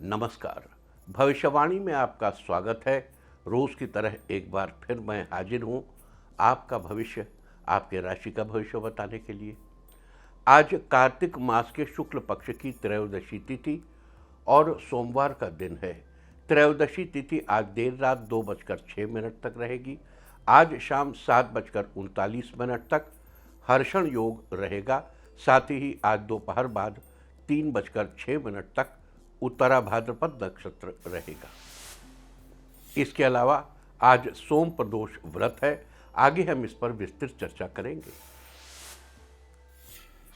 नमस्कार। भविष्यवाणी में आपका स्वागत है। रोज की तरह एक बार फिर मैं हाजिर हूँ आपका भविष्य, आपके राशि का भविष्य बताने के लिए। आज कार्तिक मास के शुक्ल पक्ष की त्रयोदशी तिथि और सोमवार का दिन है। त्रयोदशी तिथि आज देर रात 2:06 तक रहेगी। आज शाम 7:39 तक हर्षण योग रहेगा। साथ ही आज दोपहर बाद 3:06 तक उत्तरा भाद्रपद नक्षत्र रहेगा। इसके अलावा आज सोम प्रदोष व्रत है। आगे हम इस पर विस्तृत चर्चा करेंगे।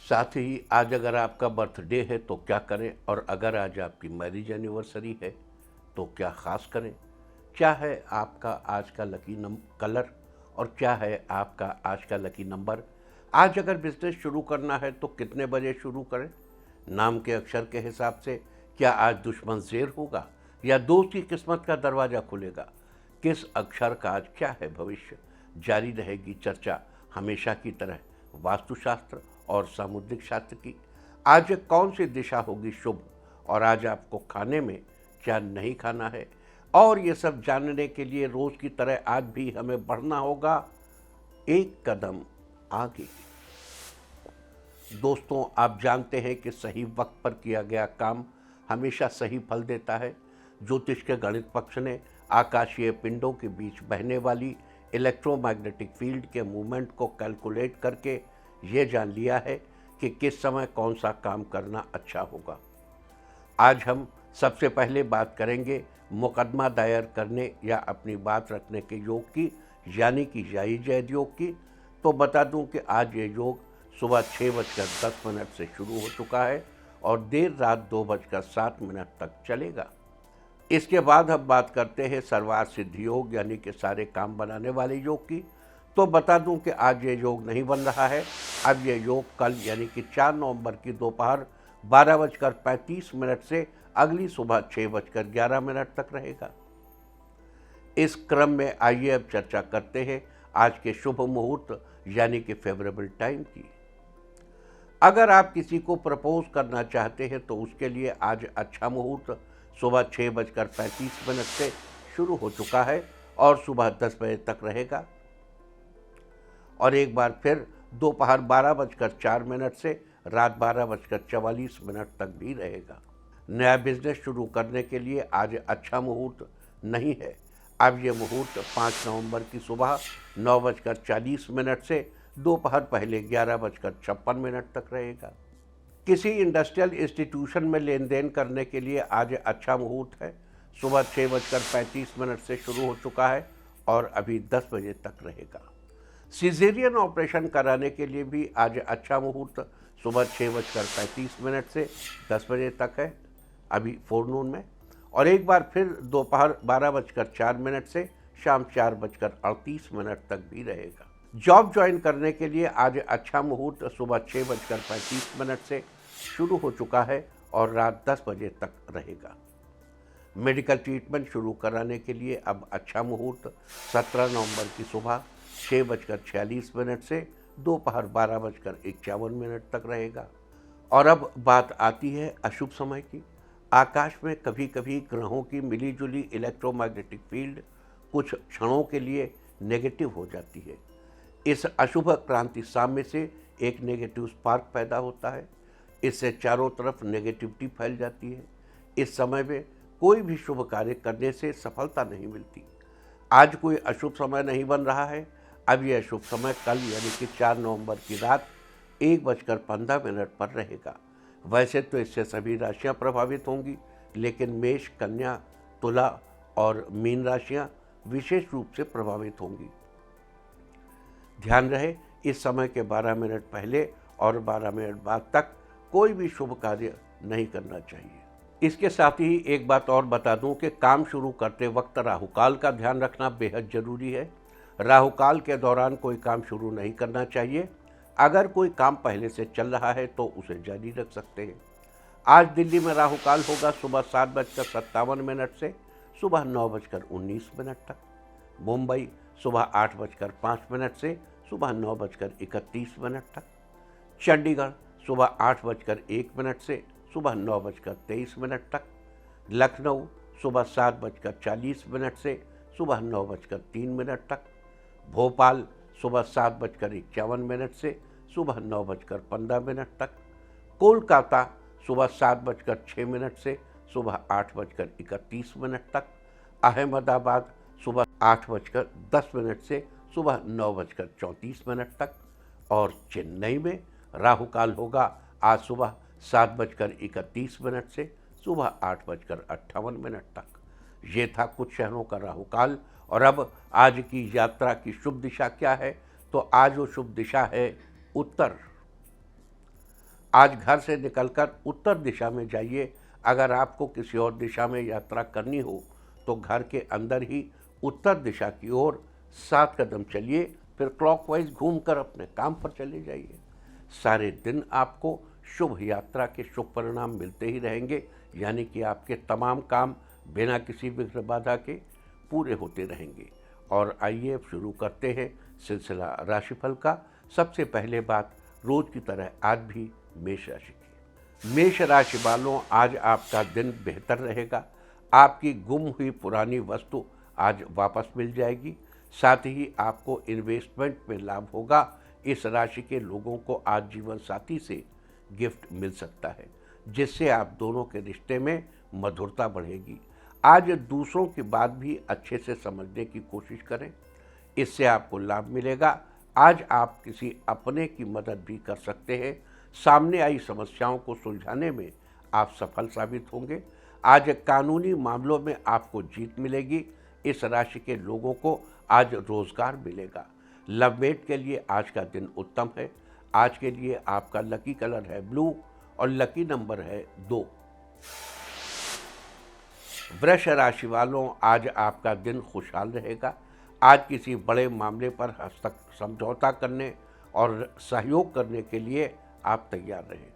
साथ ही आज अगर आपका बर्थडे है तो क्या करें, और अगर आज आपकी मैरिज एनिवर्सरी है तो क्या खास करें। क्या है आपका आज का लकी कलर और क्या है आपका आज का लकी नंबर। आज अगर बिजनेस शुरू करना है तो कितने बजे शुरू करें। नाम के अक्षर के हिसाब से क्या आज दुश्मन ज़ेर होगा या दोस्त की किस्मत का दरवाज़ा खुलेगा। किस अक्षर का आज क्या है भविष्य। जारी रहेगी चर्चा हमेशा की तरह वास्तुशास्त्र और सामुद्रिक शास्त्र की। आज कौन सी दिशा होगी शुभ और आज आपको खाने में क्या नहीं खाना है, और ये सब जानने के लिए रोज़ की तरह आज भी हमें बढ़ना होगा एक कदम आगे। दोस्तों, आप जानते हैं कि सही वक्त पर किया गया काम हमेशा सही फल देता है। ज्योतिष के गणित पक्ष ने आकाशीय पिंडों के बीच बहने वाली इलेक्ट्रोमैग्नेटिक फील्ड के मूवमेंट को कैलकुलेट करके ये जान लिया है कि किस समय कौन सा काम करना अच्छा होगा। आज हम सबसे पहले बात करेंगे मुकदमा दायर करने या अपनी बात रखने के योग की, यानी कि जायज़ जैद योग की। तो बता दूं कि आज ये योग सुबह 6:10 से शुरू हो चुका है और देर रात 2:07 तक चलेगा। इसके बाद हम बात करते हैं सर्वार्थ सिद्धि योग, यानी कि सारे काम बनाने वाले योग की। तो बता दूं कि आज ये योग नहीं बन रहा है। अब ये योग कल यानी कि 4 नवंबर की दोपहर 12:35 से अगली सुबह 6:11 तक रहेगा। इस क्रम में आइए अब चर्चा करते हैं आज के शुभ मुहूर्त यानी कि फेवरेबल टाइम की। अगर आप किसी को प्रपोज करना चाहते हैं तो उसके लिए आज अच्छा मुहूर्त सुबह 6:35 से शुरू हो चुका है और सुबह 10 बजे तक रहेगा, और एक बार फिर दोपहर 12:04 से रात 12:44 तक भी रहेगा। नया बिजनेस शुरू करने के लिए आज अच्छा मुहूर्त नहीं है। अब ये मुहूर्त 5 नवंबर की सुबह 9:40 से दोपहर पहले 11:56 तक रहेगा। किसी इंडस्ट्रियल इंस्टीट्यूशन में लेन देन करने के लिए आज अच्छा मुहूर्त है। सुबह 6:35 से शुरू हो चुका है और अभी 10 बजे तक रहेगा। सिजेरियन ऑपरेशन कराने के लिए भी आज अच्छा मुहूर्त सुबह 6:35 से 10 बजे तक है, अभी फोरनून में, और एक बार फिर दोपहर 12:04 से शाम 4:38 तक भी रहेगा। जॉब ज्वाइन करने के लिए आज अच्छा मुहूर्त सुबह 6:35 से शुरू हो चुका है और रात 10 बजे तक रहेगा। मेडिकल ट्रीटमेंट शुरू कराने के लिए अब अच्छा मुहूर्त 17 नवंबर की सुबह 6:46 से दोपहर 12:51 तक रहेगा। और अब बात आती है अशुभ समय की। आकाश में कभी कभी ग्रहों की मिलीजुली इलेक्ट्रोमैग्नेटिक फील्ड कुछ क्षणों के लिए नेगेटिव हो जाती है। इस अशुभ क्रांति साम्य से एक नेगेटिव स्पार्क पैदा होता है। इससे चारों तरफ नेगेटिविटी फैल जाती है। इस समय में कोई भी शुभ कार्य करने से सफलता नहीं मिलती। आज कोई अशुभ समय नहीं बन रहा है। अब यह अशुभ समय कल यानी कि 4 नवंबर की रात 1:15 पर रहेगा। वैसे तो इससे सभी राशियां प्रभावित होंगी, लेकिन मेष, कन्या, तुला और मीन राशियां विशेष रूप से प्रभावित होंगी। ध्यान रहे, इस समय के 12 मिनट पहले और 12 मिनट बाद तक कोई भी शुभ कार्य नहीं करना चाहिए। इसके साथ ही एक बात और बता दूं कि काम शुरू करते वक्त राहुकाल का ध्यान रखना बेहद जरूरी है। राहुकाल के दौरान कोई काम शुरू नहीं करना चाहिए। अगर कोई काम पहले से चल रहा है तो उसे जारी रख सकते हैं। आज दिल्ली में राहुकाल होगा सुबह 7:57 से सुबह 9:19 तक। मुंबई सुबह 8:05 से सुबह 9:31 तक। चंडीगढ़ सुबह 8:01 से सुबह 9:23 तक। लखनऊ सुबह 7:40 से सुबह 9:03 तक, भोपाल सुबह 7:51 से सुबह 9:15 तक, कोलकाता सुबह 7:06 से सुबह 8:31 तक, अहमदाबाद सुबह 8:10 से सुबह 9:34 तक और चेन्नई में राहु काल होगा आज सुबह 7:31 से सुबह 8:58 तक। ये था कुछ शहरों का राहु काल। और अब आज की यात्रा की शुभ दिशा क्या है, तो आज वो शुभ दिशा है उत्तर। आज घर से निकलकर उत्तर दिशा में जाइए। अगर आपको किसी और दिशा में यात्रा करनी हो तो घर के अंदर ही उत्तर दिशा की ओर 7 कदम चलिए, फिर क्लॉकवाइज घूमकर अपने काम पर चले जाइए। सारे दिन आपको शुभ यात्रा के शुभ परिणाम मिलते ही रहेंगे, यानी कि आपके तमाम काम बिना किसी विघ्न बाधा के पूरे होते रहेंगे। और आइए अब शुरू करते हैं सिलसिला राशिफल का। सबसे पहले बात रोज की तरह आज भी मेष राशि की। मेष राशि वालों, आज आपका दिन बेहतर रहेगा। आपकी गुम हुई पुरानी वस्तु आज वापस मिल जाएगी। साथ ही आपको इन्वेस्टमेंट में लाभ होगा। इस राशि के लोगों को आज जीवन साथी से गिफ्ट मिल सकता है, जिससे आप दोनों के रिश्ते में मधुरता बढ़ेगी। आज दूसरों की बात भी अच्छे से समझने की कोशिश करें, इससे आपको लाभ मिलेगा। आज आप किसी अपने की मदद भी कर सकते हैं। सामने आई समस्याओं को सुलझाने में आप सफल साबित होंगे। आज कानूनी मामलों में आपको जीत मिलेगी। इस राशि के लोगों को आज रोजगार मिलेगा। लवमेट के लिए आज का दिन उत्तम है। आज के लिए आपका लकी कलर है ब्लू और लकी नंबर है 2। वृष राशि वालों, आज आपका दिन खुशहाल रहेगा। आज किसी बड़े मामले पर समझौता करने और सहयोग करने के लिए आप तैयार रहें।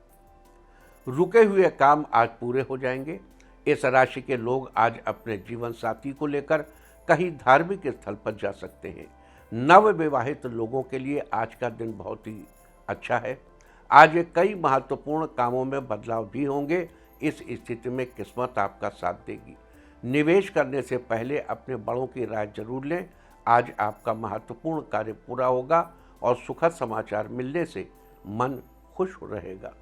रुके हुए काम आज पूरे हो जाएंगे। इस राशि के लोग आज अपने जीवन साथी को लेकर कहीं धार्मिक स्थल पर जा सकते हैं। नव विवाहित लोगों के लिए आज का दिन बहुत ही अच्छा है। आज कई महत्वपूर्ण कामों में बदलाव भी होंगे। इस स्थिति में किस्मत आपका साथ देगी। निवेश करने से पहले अपने बड़ों की राय जरूर लें। आज आपका महत्वपूर्ण कार्य पूरा होगा और सुखद समाचार मिलने से मन खुश रहेगा।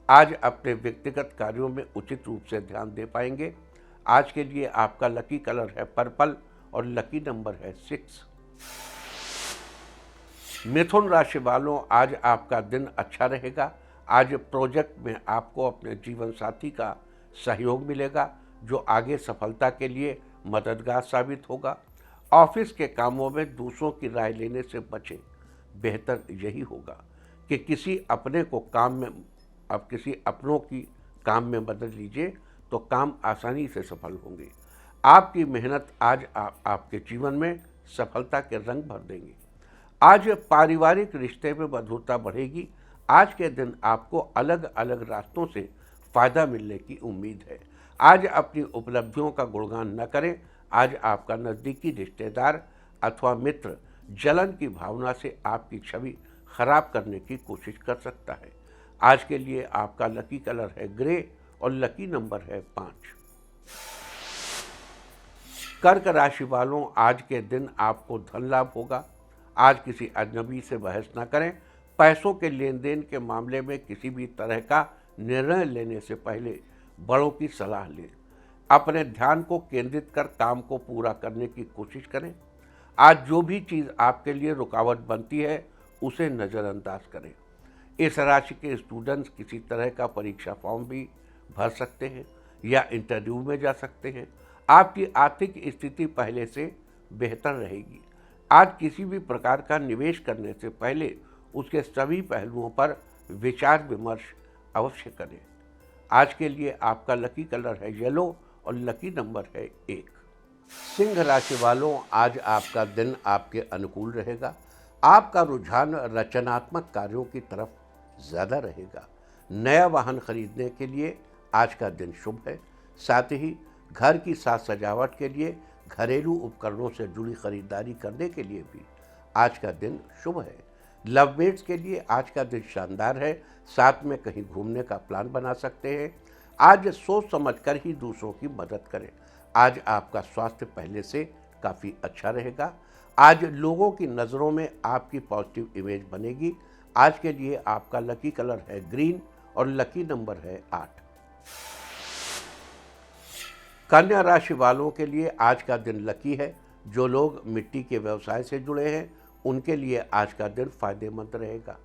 आज अपने व्यक्तिगत कार्यों में उचित रूप से ध्यान दे पाएंगे। आज के लिए आपका लकी कलर है पर्पल और लकी नंबर है 6। मिथुन राशि वालों, आज आपका दिन अच्छा रहेगा। आज प्रोजेक्ट में आपको अपने जीवन साथी का सहयोग मिलेगा, जो आगे सफलता के लिए मददगार साबित होगा। ऑफिस के कामों में दूसरों की राय लेने से बचें। बेहतर यही होगा कि किसी अपनों की काम में मदद लीजिए, तो काम आसानी से सफल होंगे। आपकी मेहनत आज आपके जीवन में सफलता के रंग भर देंगे। आज पारिवारिक रिश्ते में मधुरता बढ़ेगी। आज के दिन आपको अलग अलग रास्तों से फायदा मिलने की उम्मीद है। आज अपनी उपलब्धियों का गुणगान न करें। आज आपका नज़दीकी रिश्तेदार अथवा मित्र जलन की भावना से आपकी छवि खराब करने की कोशिश कर सकता है। आज के लिए आपका लकी कलर है ग्रे और लकी नंबर है 5। कर्क राशि वालों, आज के दिन आपको धन लाभ होगा। आज किसी अजनबी से बहस न करें। पैसों के लेन देन के मामले में किसी भी तरह का निर्णय लेने से पहले बड़ों की सलाह लें। अपने ध्यान को केंद्रित कर काम को पूरा करने की कोशिश करें। आज जो भी चीज़ आपके लिए रुकावट बनती है उसे नज़रअंदाज करें। इस राशि के स्टूडेंट्स किसी तरह का परीक्षा फॉर्म भी भर सकते हैं या इंटरव्यू में जा सकते हैं। आपकी आर्थिक स्थिति पहले से बेहतर रहेगी। आज किसी भी प्रकार का निवेश करने से पहले उसके सभी पहलुओं पर विचार विमर्श अवश्य करें। आज के लिए आपका लकी कलर है येलो और लकी नंबर है 1। सिंह राशि वालों, आज आपका दिन आपके अनुकूल रहेगा। आपका रुझान रचनात्मक कार्यों की तरफ ज़्यादा रहेगा। नया वाहन खरीदने के लिए आज का दिन शुभ है। साथ ही घर की साज सजावट के लिए घरेलू उपकरणों से जुड़ी खरीदारी करने के लिए भी आज का दिन शुभ है। लवमेट्स के लिए आज का दिन शानदार है। साथ में कहीं घूमने का प्लान बना सकते हैं। आज सोच समझकर ही दूसरों की मदद करें। आज आपका स्वास्थ्य पहले से काफ़ी अच्छा रहेगा। आज लोगों की नज़रों में आपकी पॉजिटिव इमेज बनेगी। आज के लिए आपका लकी कलर है ग्रीन और लकी नंबर है 8। कन्या राशि वालों के लिए आज का दिन लकी है। जो लोग मिट्टी के व्यवसाय से जुड़े हैं उनके लिए आज का दिन फायदेमंद रहेगा।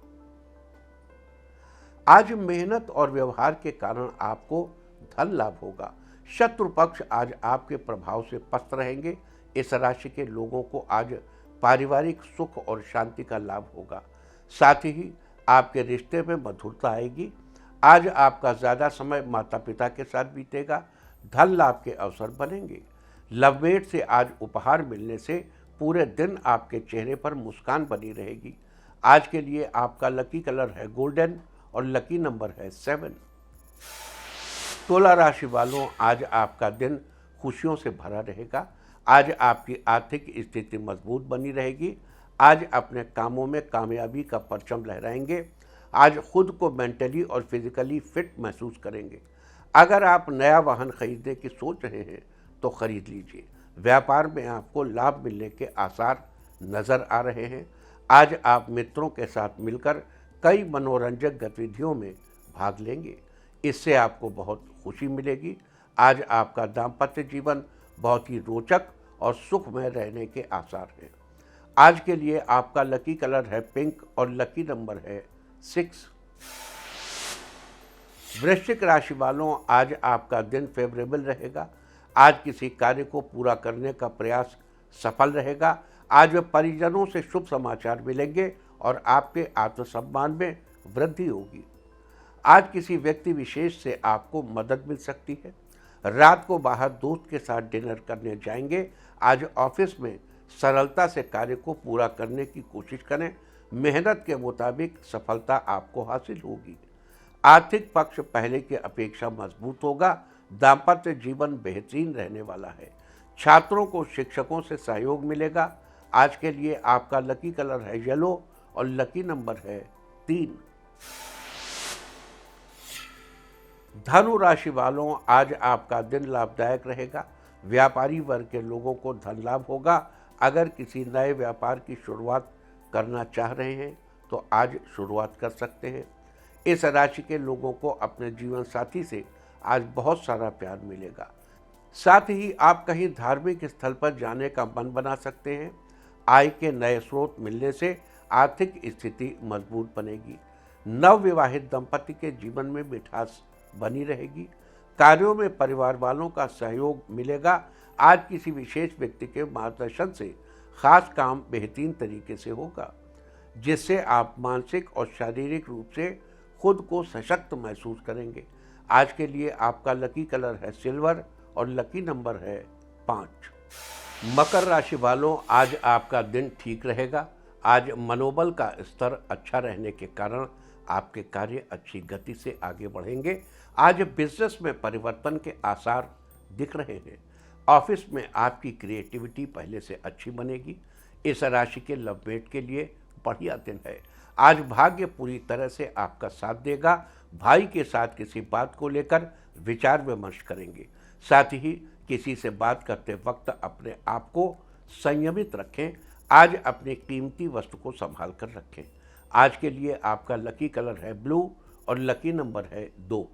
आज मेहनत और व्यवहार के कारण आपको धन लाभ होगा। शत्रु पक्ष आज आपके प्रभाव से पस्त रहेंगे। इस राशि के लोगों को आज पारिवारिक सुख और शांति का लाभ होगा। साथ ही आपके रिश्ते में मधुरता आएगी। आज आपका ज़्यादा समय माता पिता के साथ बीतेगा। धन लाभ के अवसर बनेंगे। लवमेट से आज उपहार मिलने से पूरे दिन आपके चेहरे पर मुस्कान बनी रहेगी। आज के लिए आपका लकी कलर है गोल्डन और लकी नंबर है 7। तुला राशि वालों, आज आपका दिन खुशियों से भरा रहेगा। आज आपकी आर्थिक स्थिति मजबूत बनी रहेगी। आज अपने कामों में कामयाबी का परचम लहराएंगे। आज खुद को मेंटली और फिजिकली फिट महसूस करेंगे। अगर आप नया वाहन खरीदने की सोच रहे हैं तो खरीद लीजिए। व्यापार में आपको लाभ मिलने के आसार नज़र आ रहे हैं। आज आप मित्रों के साथ मिलकर कई मनोरंजक गतिविधियों में भाग लेंगे। इससे आपको बहुत खुशी मिलेगी। आज आपका दाम्पत्य जीवन बहुत ही रोचक और सुखमय रहने के आसार हैं। आज के लिए आपका लकी कलर है पिंक और लकी नंबर है 6। वृश्चिक राशि वालों, आज आपका दिन फेवरेबल रहेगा। आज किसी कार्य को पूरा करने का प्रयास सफल रहेगा। आज परिजनों से शुभ समाचार मिलेंगे और आपके आत्मसम्मान में वृद्धि होगी। आज किसी व्यक्ति विशेष से आपको मदद मिल सकती है। रात को बाहर दोस्त के साथ डिनर करने जाएंगे। आज ऑफिस में सरलता से कार्य को पूरा करने की कोशिश करें। मेहनत के मुताबिक सफलता आपको हासिल होगी। आर्थिक पक्ष पहले की अपेक्षा मजबूत होगा। दाम्पत्य जीवन बेहतरीन रहने वाला है। छात्रों को शिक्षकों से सहयोग मिलेगा। आज के लिए आपका लकी कलर है येलो और लकी नंबर है 3। धनु राशि वालों, आज आपका दिन लाभदायक रहेगा। व्यापारी वर्ग के लोगों को धन लाभ होगा। अगर किसी नए व्यापार की शुरुआत करना चाह रहे हैं तो आज शुरुआत कर सकते हैं। इस राशि के लोगों को अपने जीवन साथी से आज बहुत सारा प्यार मिलेगा। साथ ही आप कहीं धार्मिक स्थल पर जाने का मन बना सकते हैं। आय के नए स्रोत मिलने से आर्थिक स्थिति मजबूत बनेगी। नवविवाहित दंपति के जीवन में मिठास बनी रहेगी। कार्यों में परिवार वालों का सहयोग मिलेगा। आज किसी विशेष व्यक्ति के मार्गदर्शन से खास काम बेहतरीन तरीके से होगा, जिससे आप मानसिक और शारीरिक रूप से खुद को सशक्त महसूस करेंगे। आज के लिए आपका लकी कलर है सिल्वर और लकी नंबर है 5। मकर राशि वालों, आज आपका दिन ठीक रहेगा। आज मनोबल का स्तर अच्छा रहने के कारण आपके कार्य अच्छी गति से आगे बढ़ेंगे। आज बिजनेस में परिवर्तन के आसार दिख रहे हैं। ऑफिस में आपकी क्रिएटिविटी पहले से अच्छी बनेगी। इस राशि के लवमेट के लिए बढ़िया दिन है। आज भाग्य पूरी तरह से आपका साथ देगा। भाई के साथ किसी बात को लेकर विचार विमर्श करेंगे। साथ ही किसी से बात करते वक्त अपने आप को संयमित रखें। आज अपनी कीमती वस्तु को संभाल कर रखें। आज के लिए आपका लकी कलर है ब्लू और लकी नंबर है 2।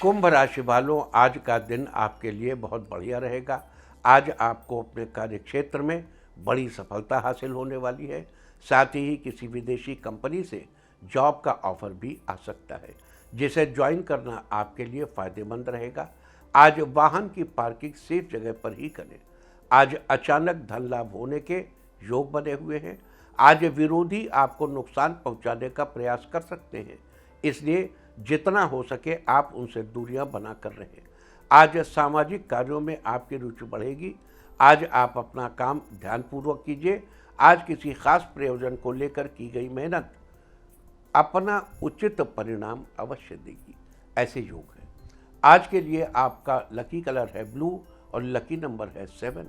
कुंभ राशि वालों, आज का दिन आपके लिए बहुत बढ़िया रहेगा। आज आपको अपने कार्य क्षेत्र में बड़ी सफलता हासिल होने वाली है। साथ ही किसी विदेशी कंपनी से जॉब का ऑफर भी आ सकता है, जिसे ज्वाइन करना आपके लिए फ़ायदेमंद रहेगा। आज वाहन की पार्किंग सेफ जगह पर ही करें। आज अचानक धन लाभ होने के योग बने हुए हैं। आज विरोधी आपको नुकसान पहुंचाने का प्रयास कर सकते हैं, इसलिए जितना हो सके आप उनसे दूरियां बना कर रहें। आज सामाजिक कार्यों में आपकी रुचि बढ़ेगी। आज आप अपना काम ध्यानपूर्वक कीजिए। आज किसी खास प्रयोजन को लेकर की गई मेहनत अपना उचित परिणाम अवश्य देगी। ऐसे योग है। आज के लिए आपका लकी कलर है ब्लू और लकी नंबर है 7।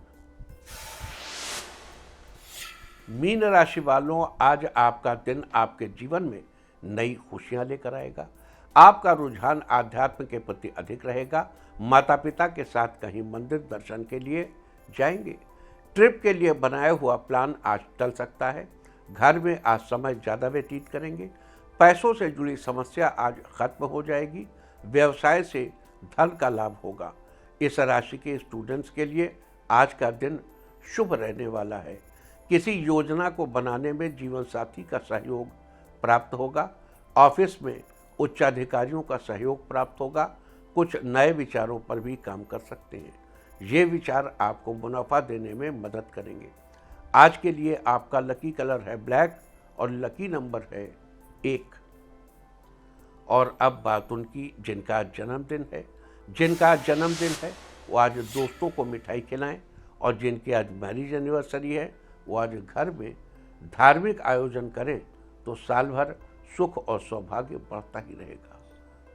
मीन राशि वालों, आज आपका दिन आपके जीवन में नई खुशियां लेकर आएगा। आपका रुझान आध्यात्म के प्रति अधिक रहेगा। माता पिता के साथ कहीं मंदिर दर्शन के लिए जाएंगे। ट्रिप के लिए बनाया हुआ प्लान आज टल सकता है। घर में आज समय ज़्यादा व्यतीत करेंगे। पैसों से जुड़ी समस्या आज खत्म हो जाएगी। व्यवसाय से धन का लाभ होगा। इस राशि के स्टूडेंट्स के लिए आज का दिन शुभ रहने वाला है। किसी योजना को बनाने में जीवन साथी का सहयोग प्राप्त होगा। ऑफिस में उच्चाधिकारियों का सहयोग प्राप्त होगा। कुछ नए विचारों पर भी काम कर सकते हैं। ये विचार आपको मुनाफा देने में मदद करेंगे। आज के लिए आपका लकी कलर है ब्लैक और लकी नंबर है 1। और अब बात उनकी जिनका आज जन्मदिन है। जिनका आज जन्मदिन है वो आज दोस्तों को मिठाई खिलाएं, और जिनकी आज मैरिज एनिवर्सरी है वो आज घर में धार्मिक आयोजन करें तो साल भर सुख और सौभाग्य बढ़ता ही रहेगा।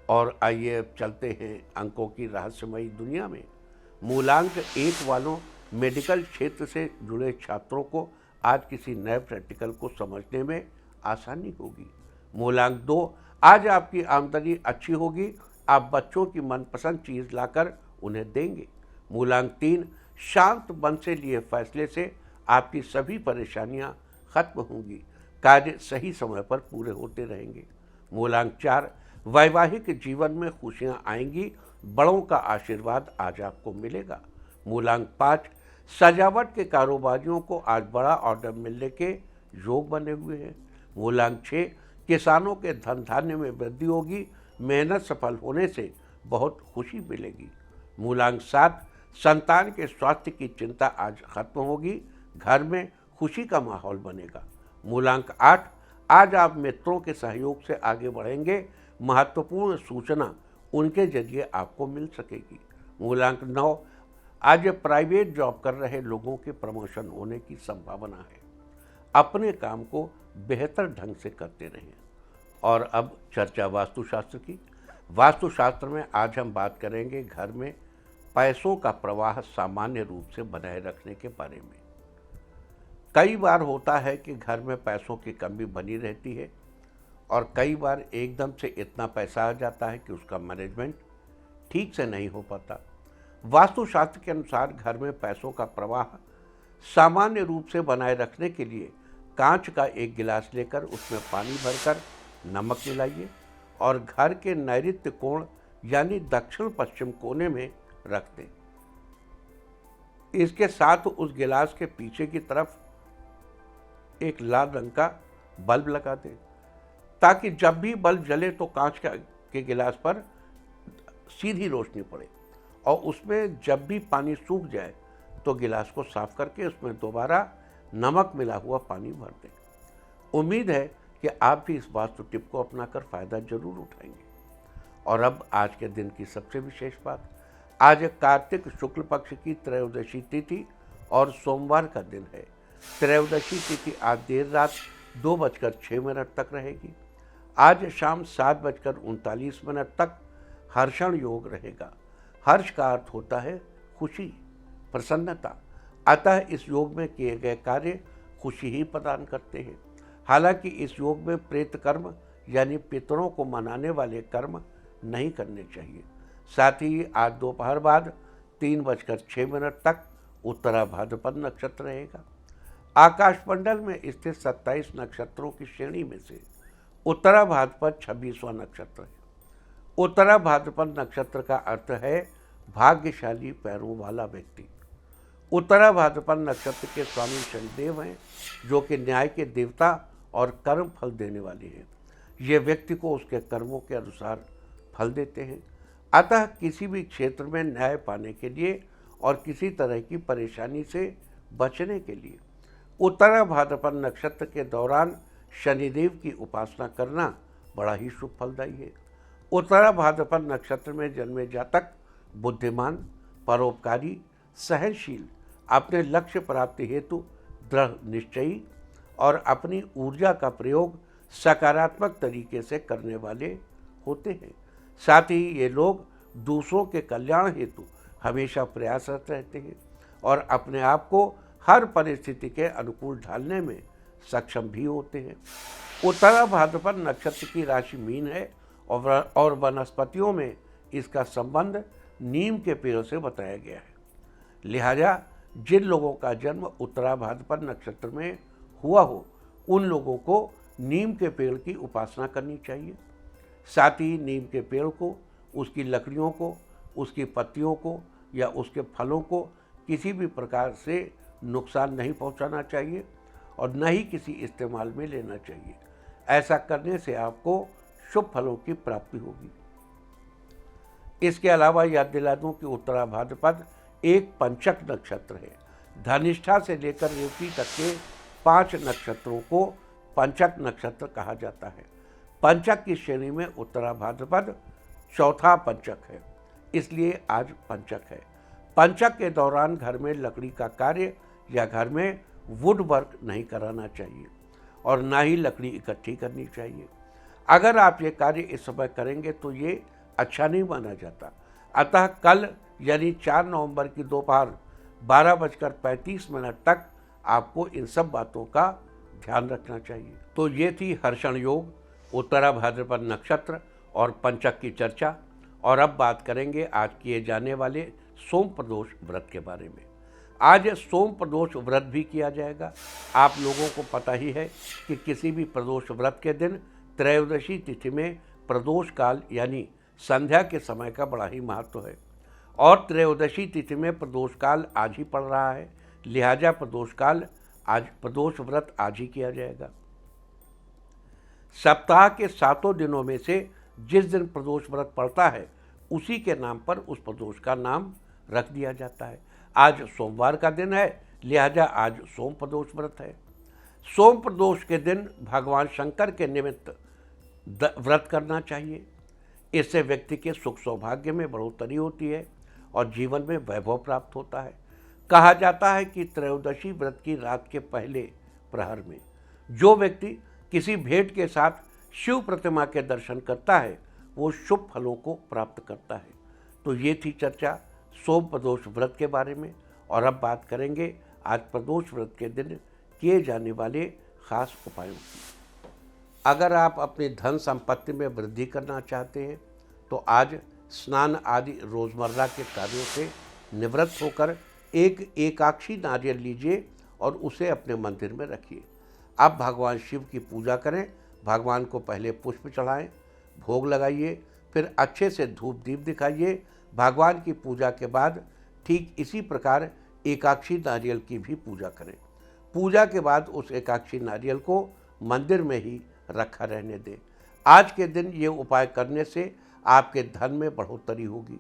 और आइए अब चलते हैं अंकों की रहस्यमयी दुनिया में। मूलांक 1 वालों मेडिकल क्षेत्र से जुड़े छात्रों को आज किसी नए प्रैक्टिकल को समझने में आसानी होगी। मूलांक 2, आज आपकी आमदनी अच्छी होगी। आप बच्चों की मनपसंद चीज़ लाकर उन्हें देंगे। मूलांक 3, शांत मन से लिए फैसले से आपकी सभी परेशानियां खत्म होंगी। कार्य सही समय पर पूरे होते रहेंगे। मूलांक 4, वैवाहिक जीवन में खुशियां आएंगी। बड़ों का आशीर्वाद आज आपको मिलेगा। मूलांक 5, सजावट के कारोबारियों को आज बड़ा ऑर्डर मिलने के योग बने हुए हैं। मूलांक 6, किसानों के धन धान्य में वृद्धि होगी। मेहनत सफल होने से बहुत खुशी मिलेगी। मूलांक 7, संतान के स्वास्थ्य की चिंता आज खत्म होगी। घर में खुशी का माहौल बनेगा। मूलांक 8, आज आप मित्रों के सहयोग से आगे बढ़ेंगे। महत्वपूर्ण सूचना उनके जरिए आपको मिल सकेगी। मूलांक 9, आज प्राइवेट जॉब कर रहे लोगों के प्रमोशन होने की संभावना है। अपने काम को बेहतर ढंग से करते रहें। और अब चर्चा वास्तुशास्त्र की। वास्तुशास्त्र में आज हम बात करेंगे घर में पैसों का प्रवाह सामान्य रूप से बनाए रखने के बारे में। कई बार होता है कि घर में पैसों की कमी बनी रहती है, और कई बार एकदम से इतना पैसा आ जाता है कि उसका मैनेजमेंट ठीक से नहीं हो पाता। वास्तुशास्त्र के अनुसार घर में पैसों का प्रवाह सामान्य रूप से बनाए रखने के लिए कांच का एक गिलास लेकर उसमें पानी भरकर नमक मिलाइए और घर के नैऋत्य कोण यानी दक्षिण पश्चिम कोने में रख दें। इसके साथ उस गिलास के पीछे की तरफ एक लाल रंग का बल्ब लगा दें, ताकि जब भी बल्ब जले तो कांच के गिलास पर सीधी रोशनी पड़े। और उसमें जब भी पानी सूख जाए तो गिलास को साफ करके उसमें दोबारा नमक मिला हुआ पानी भर दें। उम्मीद है कि आप भी इस वास्तु टिप को अपनाकर फ़ायदा जरूर उठाएंगे। और अब आज के दिन की सबसे विशेष बात, आज कार्तिक शुक्ल पक्ष की त्रयोदशी तिथि और सोमवार का दिन है। त्रयोदशी तिथि आज देर रात 2:06 तक रहेगी। आज शाम 7:39 तक हर्षण योग रहेगा। हर्ष का अर्थ होता है खुशी, प्रसन्नता। अतः इस योग में किए गए कार्य खुशी ही प्रदान करते हैं। हालांकि इस योग में प्रेत कर्म यानी पितरों को मनाने वाले कर्म नहीं करने चाहिए। साथ ही आज दोपहर बाद 3:06 तक उत्तरा भाद्रपद नक्षत्र रहेगा। आकाशमंडल में स्थित 27 नक्षत्रों की श्रेणी में से उत्तरा भाद्रपद 26वां नक्षत्र है। उत्तरा भाद्रपद नक्षत्र का अर्थ है भाग्यशाली पैरों वाला व्यक्ति। उत्तरा भाद्रपद नक्षत्र के स्वामी शनिदेव हैं, जो कि न्याय के देवता और कर्म फल देने वाले हैं। ये व्यक्ति को उसके कर्मों के अनुसार फल देते हैं। अतः किसी भी क्षेत्र में न्याय पाने के लिए और किसी तरह की परेशानी से बचने के लिए उत्तरा भाद्रपद नक्षत्र के दौरान शनिदेव की उपासना करना बड़ा ही शुभ फलदायी है। उत्तरा भाद्रपद नक्षत्र में जन्मे जातक बुद्धिमान, परोपकारी, सहनशील, अपने लक्ष्य प्राप्ति हेतु दृढ़ निश्चयी और अपनी ऊर्जा का प्रयोग सकारात्मक तरीके से करने वाले होते हैं। साथ ही ये लोग दूसरों के कल्याण हेतु हमेशा प्रयासरत रहते हैं और अपने आप को हर परिस्थिति के अनुकूल ढालने में सक्षम भी होते हैं। उत्तरा भाद्रपद नक्षत्र की राशि मीन है और वनस्पतियों में इसका संबंध नीम के पेड़ से बताया गया है। लिहाजा जिन लोगों का जन्म उत्तरा भाद्रपद नक्षत्र में हुआ हो उन लोगों को नीम के पेड़ की उपासना करनी चाहिए। साथ ही नीम के पेड़ को, उसकी लकड़ियों को, उसकी पत्तियों को या उसके फलों को किसी भी प्रकार से नुकसान नहीं पहुंचाना चाहिए और न ही किसी इस्तेमाल में लेना चाहिए। ऐसा करने से आपको शुभ फलों की प्राप्ति होगी। इसके अलावा याद दिला दूं कि उत्तरा भाद्रपद एक पंचक नक्षत्र है। धनिष्ठा से लेकर रेवती तक के 5 नक्षत्रों को पंचक नक्षत्र कहा जाता है। पंचक की श्रेणी में उत्तरा भाद्रपद चौथा पंचक है, इसलिए आज पंचक है। पंचक के दौरान घर में लकड़ी का कार्य या घर में वुड वर्क नहीं कराना चाहिए और ना ही लकड़ी इकट्ठी करनी चाहिए। अगर आप ये कार्य इस समय करेंगे तो ये अच्छा नहीं माना जाता। अतः कल यानी 4 नवंबर की दोपहर 12:35 तक आपको इन सब बातों का ध्यान रखना चाहिए। तो ये थी हर्षण योग, उत्तरा भाद्रपद नक्षत्र और पंचक की चर्चा। और अब बात करेंगे आज किए जाने वाले सोम प्रदोष व्रत के बारे में। आज सोम प्रदोष व्रत भी किया जाएगा। आप लोगों को पता ही है कि किसी भी प्रदोष व्रत के दिन त्रयोदशी तिथि में प्रदोष काल यानी संध्या के समय का बड़ा ही महत्व है और त्रयोदशी तिथि में प्रदोष काल आज ही पड़ रहा है। लिहाजा प्रदोष व्रत आज ही किया जाएगा। सप्ताह के 7 दिनों में से जिस दिन प्रदोष व्रत पड़ता है उसी के नाम पर उस प्रदोष का नाम रख दिया जाता है। आज सोमवार का दिन है, लिहाजा आज सोम प्रदोष व्रत है। सोम प्रदोष के दिन भगवान शंकर के निमित्त व्रत करना चाहिए। इससे व्यक्ति के सुख सौभाग्य में बढ़ोतरी होती है और जीवन में वैभव प्राप्त होता है। कहा जाता है कि त्रयोदशी व्रत की रात के पहले प्रहर में जो व्यक्ति किसी भेंट के साथ शिव प्रतिमा के दर्शन करता है वो शुभ फलों को प्राप्त करता है। तो ये थी चर्चा सोम प्रदोष व्रत के बारे में। और अब बात करेंगे आज प्रदोष व्रत के दिन किए जाने वाले खास उपायों की। अगर आप अपनी धन संपत्ति में वृद्धि करना चाहते हैं तो आज स्नान आदि रोज़मर्रा के कार्यों से निवृत्त होकर एक एकाक्षी नारियल लीजिए और उसे अपने मंदिर में रखिए। आप भगवान शिव की पूजा करें। भगवान को पहले पुष्प चढ़ाएं, भोग लगाइए, फिर अच्छे से धूप दीप दिखाइए। भगवान की पूजा के बाद ठीक इसी प्रकार एकाक्षी नारियल की भी पूजा करें। पूजा के बाद उस एकाक्षी नारियल को मंदिर में ही रखा रहने दें। आज के दिन ये उपाय करने से आपके धन में बढ़ोतरी होगी।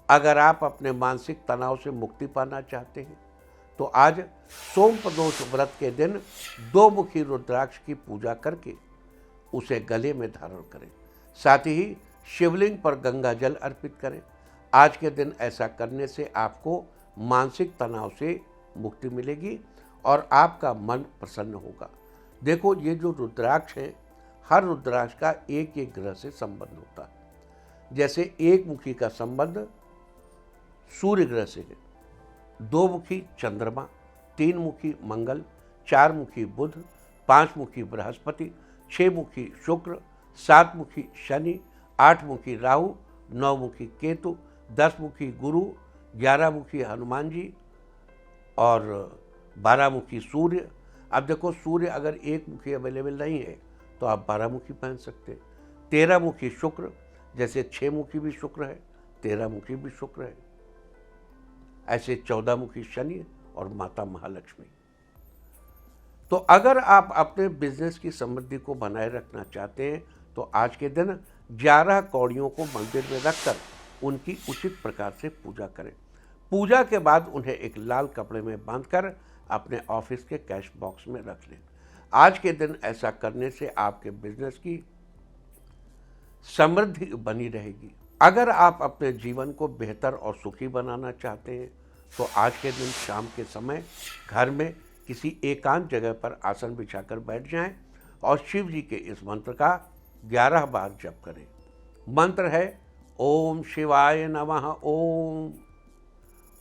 अगर आप अपने मानसिक तनाव से मुक्ति पाना चाहते हैं तो आज सोम प्रदोष व्रत के दिन 2 मुखी रुद्राक्ष की पूजा करके उसे गले में धारण करें। साथ ही शिवलिंग पर गंगा जल अर्पित करें। आज के दिन ऐसा करने से आपको मानसिक तनाव से मुक्ति मिलेगी और आपका मन प्रसन्न होगा। देखो, ये जो रुद्राक्ष है, हर रुद्राक्ष का एक एक ग्रह से संबंध होता है। जैसे एक मुखी का संबंध सूर्य ग्रह से है, 2 मुखी चंद्रमा, 3 मुखी मंगल, 4 मुखी बुध, 5 मुखी बृहस्पति, 6 मुखी शुक्र, 7 मुखी शनि, 8 मुखी राहु, 9 मुखी केतु, 10 मुखी गुरु, 11 मुखी हनुमान जी और 12 मुखी सूर्य। अब देखो, सूर्य अगर 1 मुखी अवेलेबल नहीं है तो आप 12 मुखी पहन सकते हैं। 13 मुखी शुक्र, जैसे 6 मुखी भी शुक्र है, 13 मुखी भी शुक्र है। ऐसे 14 मुखी शनि और माता महालक्ष्मी। तो अगर आप अपने बिजनेस की समृद्धि को बनाए रखना चाहते हैं तो आज के दिन 11 कौड़ियों को मंदिर में रखकर उनकी उचित प्रकार से पूजा करें। पूजा के बाद उन्हें एक लाल कपड़े में बांधकर अपने ऑफिस के कैश बॉक्स में रख लें। आज के दिन ऐसा करने से आपके बिजनेस की समृद्धि बनी रहेगी। अगर आप अपने जीवन को बेहतर और सुखी बनाना चाहते हैं तो आज के दिन शाम के समय घर में किसी एकांत जगह पर आसन बिछाकर बैठ जाएं और शिव जी के इस मंत्र का 11 बार जप करें। मंत्र है ओम शिवाय नमः ओम,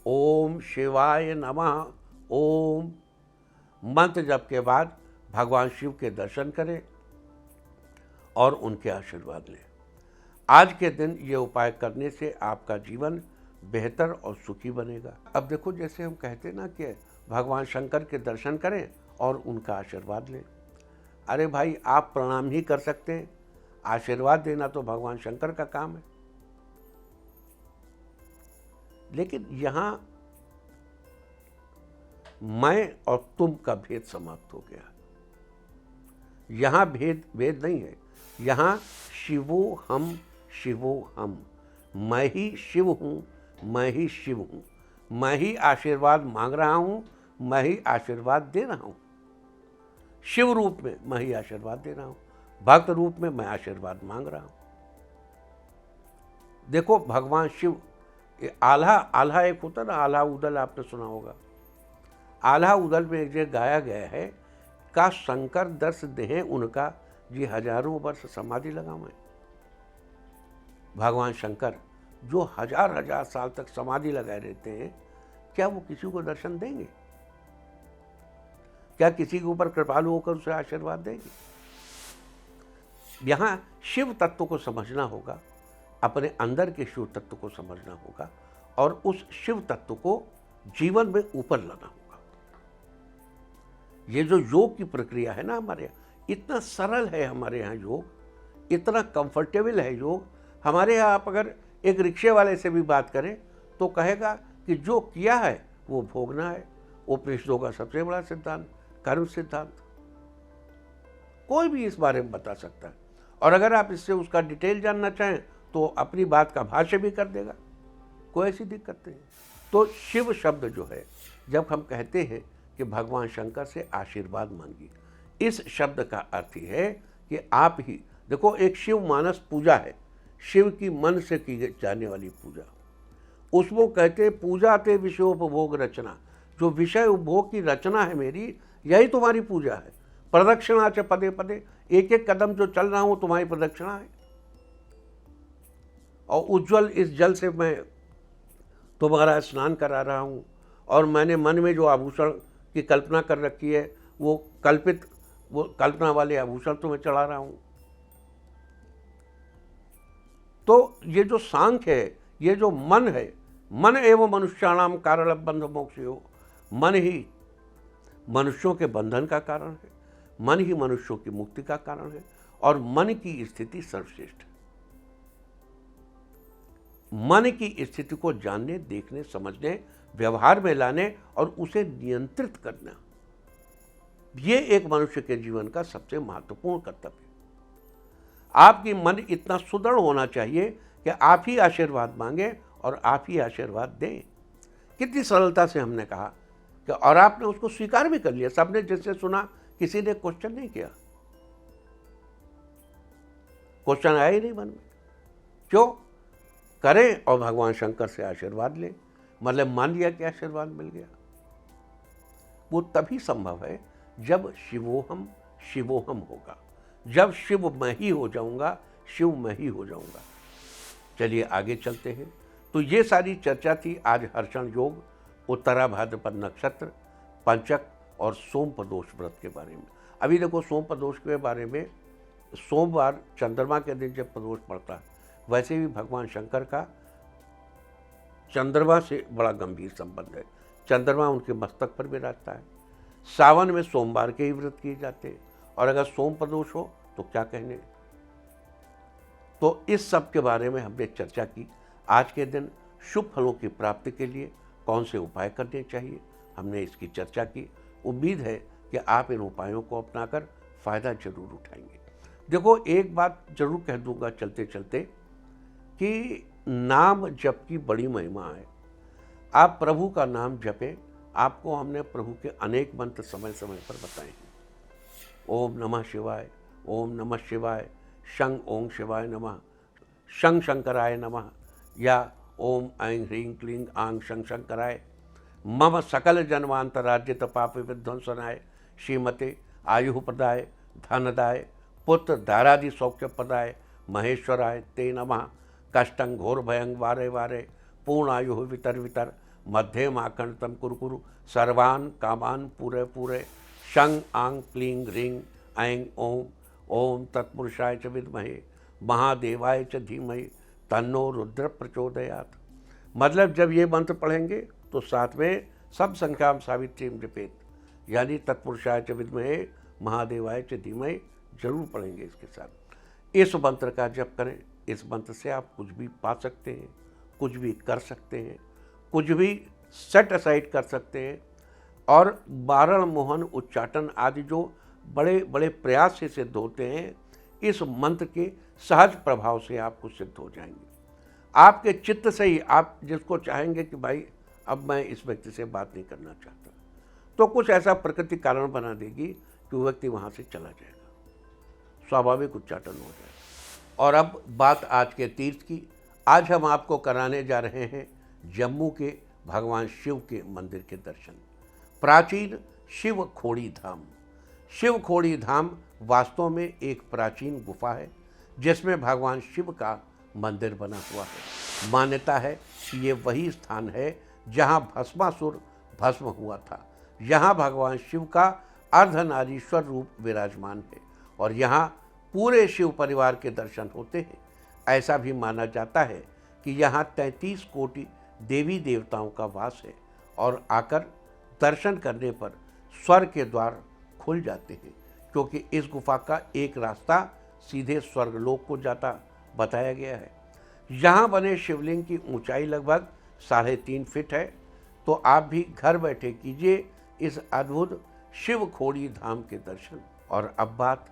ओम शिवाय नमः ओम। मंत्र जप के बाद भगवान शिव के दर्शन करें और उनके आशीर्वाद लें। आज के दिन ये उपाय करने से आपका जीवन बेहतर और सुखी बनेगा। अब देखो, जैसे हम कहते ना कि भगवान शंकर के दर्शन करें और उनका आशीर्वाद लें। अरे भाई, आप प्रणाम ही कर सकते हैं, आशीर्वाद देना तो भगवान शंकर का काम है। लेकिन यहां मैं और तुम का भेद समाप्त हो गया। यहां भेद नहीं है। यहां शिवो हम, मैं ही शिव हूं, मैं ही शिव हूं, मैं ही आशीर्वाद मांग रहा हूं, मैं ही आशीर्वाद दे रहा हूं। शिव रूप में मैं ही आशीर्वाद दे रहा हूं, भक्त रूप में मैं आशीर्वाद मांग रहा हूं। देखो, भगवान शिव, आल्हा एक होता ना, आल्हा उदल, आपने सुना होगा। आल्हा उदल में एक जगह गाया गया है, का शंकर दर्श देह उनका, जी हजारों वर्ष समाधि लगावे। भगवान शंकर जो हजार साल तक समाधि लगाए रहते हैं, क्या वो किसी को दर्शन देंगे? क्या किसी के ऊपर कृपालु होकर उसे आशीर्वाद देंगे? यहां शिव तत्व को समझना होगा, अपने अंदर के शिव तत्व को समझना होगा और उस शिव तत्व को जीवन में ऊपर लाना होगा। ये जो योग की प्रक्रिया है ना, हमारे यहाँ इतना सरल है, हमारे यहाँ योग इतना कंफर्टेबल है। योग हमारे यहाँ आप अगर एक रिक्शे वाले से भी बात करें तो कहेगा कि जो किया है वो भोगना है। उपनिषदों का सबसे बड़ा सिद्धांत कर्म सिद्धांत, कोई भी इस बारे में बता सकता है। और अगर आप इससे उसका डिटेल जानना चाहें तो अपनी बात का भाष्य भी कर देगा, कोई ऐसी दिक्कत नहीं। तो शिव शब्द जो है, जब हम कहते हैं कि भगवान शंकर से आशीर्वाद मांगिए, इस शब्द का अर्थ है कि आप ही देखो, एक शिव मानस पूजा है, शिव की मन से की जाने वाली पूजा, उसको कहते पूजा ते विषयोपभोग रचना। जो विषय उपभोग की रचना है मेरी, यही तुम्हारी पूजा है। प्रदक्षिणा च पदे पदे, एक एक कदम जो चल रहा हूं तुम्हारी प्रदक्षिणा है। और उज्जवल इस जल से मैं तुम्हारा स्नान करा रहा हूं, और मैंने मन में जो आभूषण की कल्पना कर रखी है, वो कल्पना वाले आभूषण तुम्हें चढ़ा रहा हूं। तो ये जो सांख्य है, ये जो मन है, मन एवं मनुष्याणाम कारण बंध मोक्ष हो, मन ही मनुष्यों के बंधन का कारण है, मन ही मनुष्यों की मुक्ति का कारण है, और मन की स्थिति सर्वश्रेष्ठ है। मन की स्थिति को जानने, देखने, समझने, व्यवहार में लाने और उसे नियंत्रित करना, ये एक मनुष्य के जीवन का सबसे महत्वपूर्ण कर्तव्य है। आपकी मन इतना सुदृढ़ होना चाहिए कि आप ही आशीर्वाद मांगे और आप ही आशीर्वाद दें। कितनी सरलता से हमने कहा कि, और आपने उसको स्वीकार भी कर लिया। सबने जिससे सुना, किसी ने क्वेश्चन नहीं किया, क्वेश्चन आया ही नहीं मन में। क्यों? करें और भगवान शंकर से आशीर्वाद लें, मतलब मान लिया कि आशीर्वाद मिल गया। वो तभी संभव है जब शिवोहम होगा, जब शिव मैं ही हो जाऊंगा, शिव मैं ही हो जाऊंगा। चलिए आगे चलते हैं। तो ये सारी चर्चा थी आज हर्षण योग, उत्तरा भाद्रपद नक्षत्र, पंचक और सोम प्रदोष व्रत के बारे में। अभी देखो, सोम प्रदोष के बारे में, सोमवार चंद्रमा के दिन जब प्रदोष पड़ता है, वैसे भी भगवान शंकर का चंद्रमा से बड़ा गंभीर संबंध है। चंद्रमा उनके मस्तक पर विराजता है। सावन में सोमवार के ही व्रत किए जाते हैं, और अगर सोम प्रदोष हो तो क्या कहने। तो इस सब के बारे में हमने चर्चा की। आज के दिन शुभ फलों की प्राप्ति के लिए कौन से उपाय करने चाहिए, हमने इसकी चर्चा की। उम्मीद है कि आप इन उपायों को अपनाकर फायदा जरूर उठाएंगे। देखो, एक बात जरूर कह दूंगा चलते चलते कि नाम जप की बड़ी महिमा है। आप प्रभु का नाम जपें। आपको हमने प्रभु के अनेक मंत्र समय समय पर बताए हैं। ओम नमः शिवाय, ओम नमः शिवाय, शं ओम शिवाय नमः, शं शंकराय नमः, या ओम ऐं ह्रीं क्लीं आं शं शंकराय, मम सकल जन्मांतराज्यत पाप विध्वंसनाय, श्रीमते आयु प्रदाय, धनदाय, पुत्र धारादि सौख्य प्रदाय, महेश्वराय ते नमः। कष्टं घोर भयं वारे वारे, पूर्ण आयु वितर वितर, मध्य माखंडतम कुरकुरु, सर्वान् कामान् पूरे पूरे, शं आं क्लीं ह्रीं ऐं ओम, ओम तत्पुरुषाय च विद्महे, महादेवाय च धीमहि तन्नो रुद्र प्रचोदयात्। मतलब जब ये मंत्र पढ़ेंगे तो साथ में सब संख्याम सावित्री जपेत, यानी तत्पुरुषाय च विद्महे महादेवाय च धीमहि जरूर पढ़ेंगे इसके साथ। इस मंत्र का जप करें। इस मंत्र से आप कुछ भी पा सकते हैं, कुछ भी कर सकते हैं, कुछ भी सेट असाइड कर सकते हैं, और वारण मोहन उच्चाटन आदि जो बड़े बड़े प्रयास से सिद्ध होते हैं, इस मंत्र के सहज प्रभाव से आपको सिद्ध हो जाएंगे। आपके चित्त से ही आप जिसको चाहेंगे कि भाई अब मैं इस व्यक्ति से बात नहीं करना चाहता, तो कुछ ऐसा प्रकृति कारण बना देगी कि वो व्यक्ति वहाँ से चला जाएगा, स्वाभाविक उच्चाटन हो जाएगा। और अब बात आज के तीर्थ की। आज हम आपको कराने जा रहे हैं जम्मू के भगवान शिव के मंदिर के दर्शन। प्राचीन शिव खोड़ी धाम। शिव खोड़ी धाम वास्तव में एक प्राचीन गुफा है जिसमें भगवान शिव का मंदिर बना हुआ है। मान्यता है कि ये वही स्थान है जहाँ भस्मासुर भस्म हुआ था। यहाँ भगवान शिव का अर्धनारीश्वर रूप विराजमान है और यहाँ पूरे शिव परिवार के दर्शन होते हैं। ऐसा भी माना जाता है कि यहाँ 33 कोटि देवी देवताओं का वास है और आकर दर्शन करने पर स्वर्ग के द्वार खुल जाते हैं, क्योंकि इस गुफा का एक रास्ता सीधे स्वर्गलोक को जाता बताया गया है। यहाँ बने शिवलिंग की ऊंचाई लगभग 3.5 फीट है। तो आप भी घर बैठे कीजिए इस अद्भुत शिव खोड़ी धाम के दर्शन। और अब बात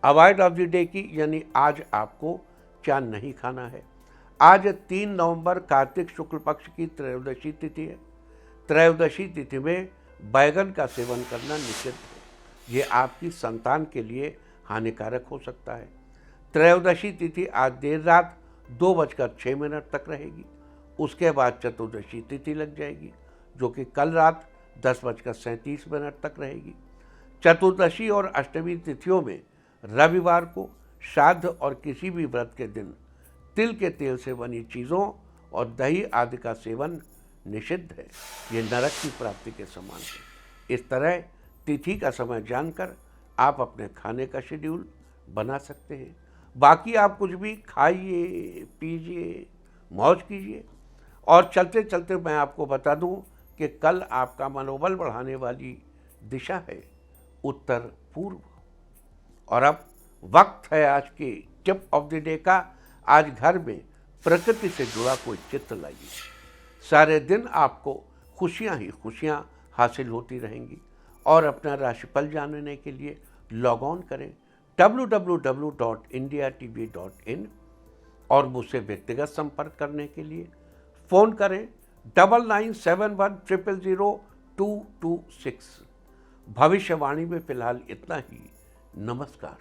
अवॉइड ऑफ द डे की, यानी आज आपको क्या नहीं खाना है। आज 3 नवंबर कार्तिक शुक्ल पक्ष की त्रयोदशी तिथि है। त्रयोदशी तिथि में बैगन का सेवन करना निषिद्ध है। ये आपकी संतान के लिए हानिकारक हो सकता है। त्रयोदशी तिथि आज देर रात 2:06 तक रहेगी। उसके बाद चतुर्दशी तिथि लग जाएगी जो कि कल रात 10:37 तक रहेगी। चतुर्दशी और अष्टमी तिथियों में रविवार को श्राद्ध और किसी भी व्रत के दिन तिल के तेल से बनी चीज़ों और दही आदि का सेवन निषिद्ध है। ये नरक की प्राप्ति के समान है। इस तरह तिथि का समय जानकर आप अपने खाने का शेड्यूल बना सकते हैं। बाकी आप कुछ भी खाइए, पीजिए, मौज कीजिए। और चलते चलते मैं आपको बता दूं कि कल आपका मनोबल बढ़ाने वाली दिशा है उत्तर पूर्व। और अब वक्त है आज के टिप ऑफ द डे का। आज घर में प्रकृति से जुड़ा कोई चित्र लाइए। सारे दिन आपको खुशियां ही खुशियां हासिल होती रहेंगी। और अपना राशिफल जानने के लिए लॉग ऑन करें www.indiatv.in और मुझसे व्यक्तिगत संपर्क करने के लिए फ़ोन करें 9971000226। भविष्यवाणी में फिलहाल इतना ही। नमस्कार।